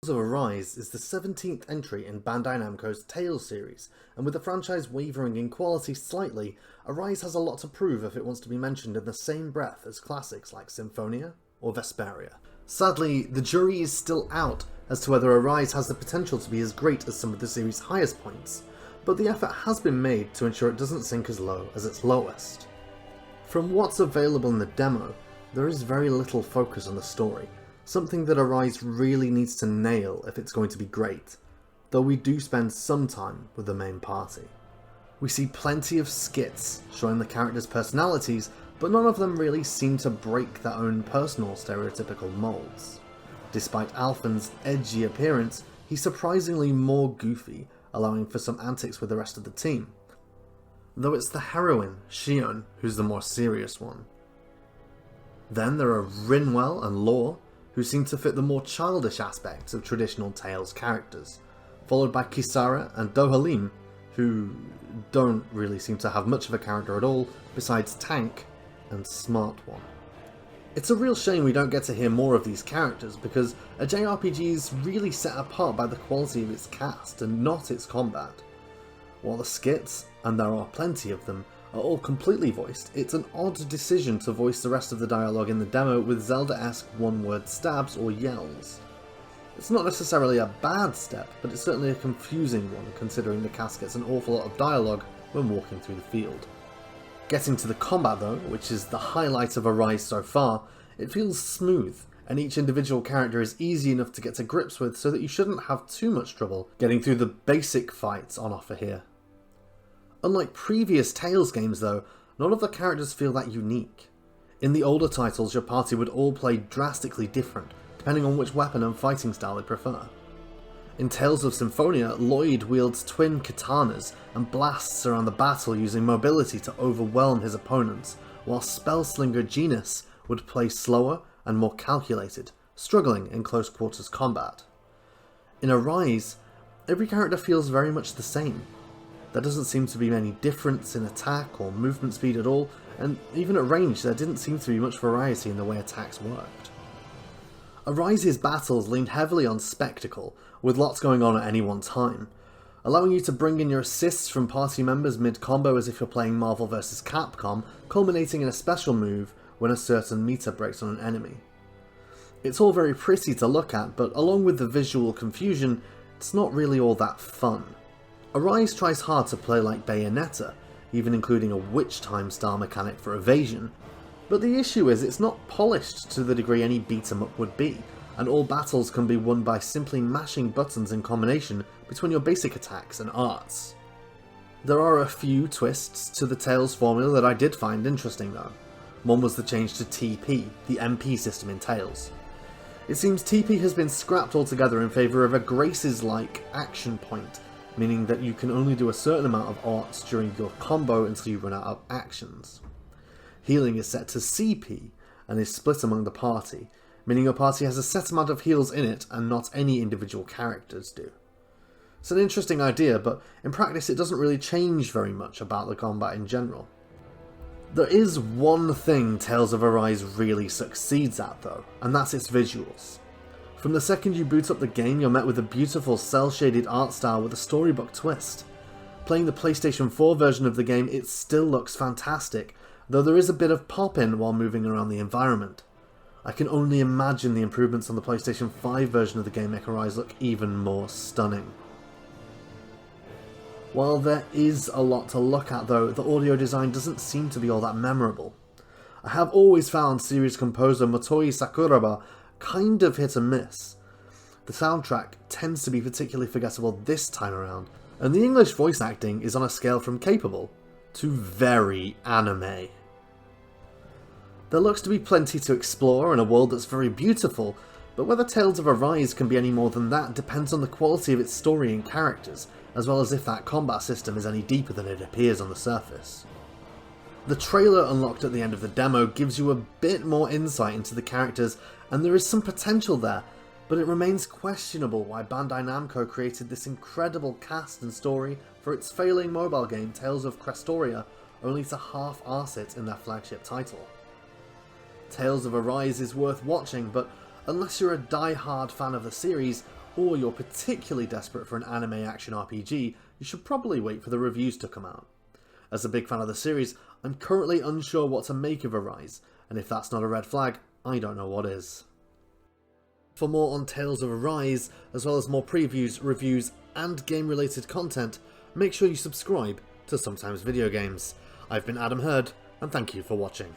Of Arise is the 17th entry in Bandai Namco's Tales series, and with the franchise wavering in quality slightly, Arise has a lot to prove if it wants to be mentioned in the same breath as classics like Symphonia or Vesperia. Sadly, the jury is still out as to whether Arise has the potential to be as great as some of the series' highest points, but the effort has been made to ensure it doesn't sink as low as its lowest. From what's available in the demo, there is very little focus on the story, something that Arise really needs to nail if it's going to be great, though we do spend some time with the main party. We see plenty of skits showing the characters' personalities, but none of them really seem to break their own personal stereotypical molds. Despite Alphen's edgy appearance, he's surprisingly more goofy, allowing for some antics with the rest of the team. Though it's the heroine, Shion, who's the more serious one. Then there are Rinwell and Law, who seem to fit the more childish aspects of traditional Tales characters, followed by Kisara and Dohalim, who don't really seem to have much of a character at all, besides Tank and Smart One. It's a real shame we don't get to hear more of these characters, because a JRPG is really set apart by the quality of its cast and not its combat. While the skits, and there are plenty of them, are all completely voiced, it's an odd decision to voice the rest of the dialogue in the demo with Zelda-esque one-word stabs or yells. It's not necessarily a bad step, but it's certainly a confusing one considering the cast gets an awful lot of dialogue when walking through the field. Getting to the combat though, which is the highlight of Arise so far, it feels smooth, and each individual character is easy enough to get to grips with so that you shouldn't have too much trouble getting through the basic fights on offer here. Unlike previous Tales games though, none of the characters feel that unique. In the older titles, your party would all play drastically different, depending on which weapon and fighting style they prefer. In Tales of Symphonia, Lloyd wields twin katanas and blasts around the battle using mobility to overwhelm his opponents, while Spellslinger Genus would play slower and more calculated, struggling in close quarters combat. In Arise, every character feels very much the same. There doesn't seem to be any difference in attack or movement speed at all, and even at range there didn't seem to be much variety in the way attacks worked. Arise's battles leaned heavily on spectacle, with lots going on at any one time, allowing you to bring in your assists from party members mid-combo as if you're playing Marvel vs Capcom, culminating in a special move when a certain meter breaks on an enemy. It's all very pretty to look at, but along with the visual confusion, it's not really all that fun. Arise tries hard to play like Bayonetta, even including a witch time style mechanic for evasion, but the issue is it's not polished to the degree any beat-em-up would be, and all battles can be won by simply mashing buttons in combination between your basic attacks and arts. There are a few twists to the Tales formula that I did find interesting though. One was the change to TP, the MP system in Tales. It seems TP has been scrapped altogether in favour of a Graces-like action point, meaning that you can only do a certain amount of arts during your combo until you run out of actions. Healing is set to CP, and is split among the party, meaning your party has a set amount of heals in it and not any individual characters do. It's an interesting idea, but in practice it doesn't really change very much about the combat in general. There is one thing Tales of Arise really succeeds at though, and that's its visuals. From the second you boot up the game, you're met with a beautiful cel-shaded art style with a storybook twist. Playing the PlayStation 4 version of the game, it still looks fantastic, though there is a bit of pop-in while moving around the environment. I can only imagine the improvements on the PlayStation 5 version of the game make Arise look even more stunning. While there is a lot to look at though, the audio design doesn't seem to be all that memorable. I have always found series composer Motoi Sakuraba kind of hit and miss. The soundtrack tends to be particularly forgettable this time around, and the English voice acting is on a scale from capable to very anime. There looks to be plenty to explore in a world that's very beautiful, but whether Tales of Arise can be any more than that depends on the quality of its story and characters, as well as if that combat system is any deeper than it appears on the surface. The trailer unlocked at the end of the demo gives you a bit more insight into the characters, and there is some potential there, but it remains questionable why Bandai Namco created this incredible cast and story for its failing mobile game Tales of Crestoria, only to half-arse it in their flagship title. Tales of Arise is worth watching, but unless you're a die-hard fan of the series, or you're particularly desperate for an anime action RPG, you should probably wait for the reviews to come out. As a big fan of the series, I'm currently unsure what to make of Arise, and if that's not a red flag, I don't know what is. For more on Tales of Arise, as well as more previews, reviews, and game-related content, make sure you subscribe to Sometimes Video Games. I've been Adam Hurd, and thank you for watching.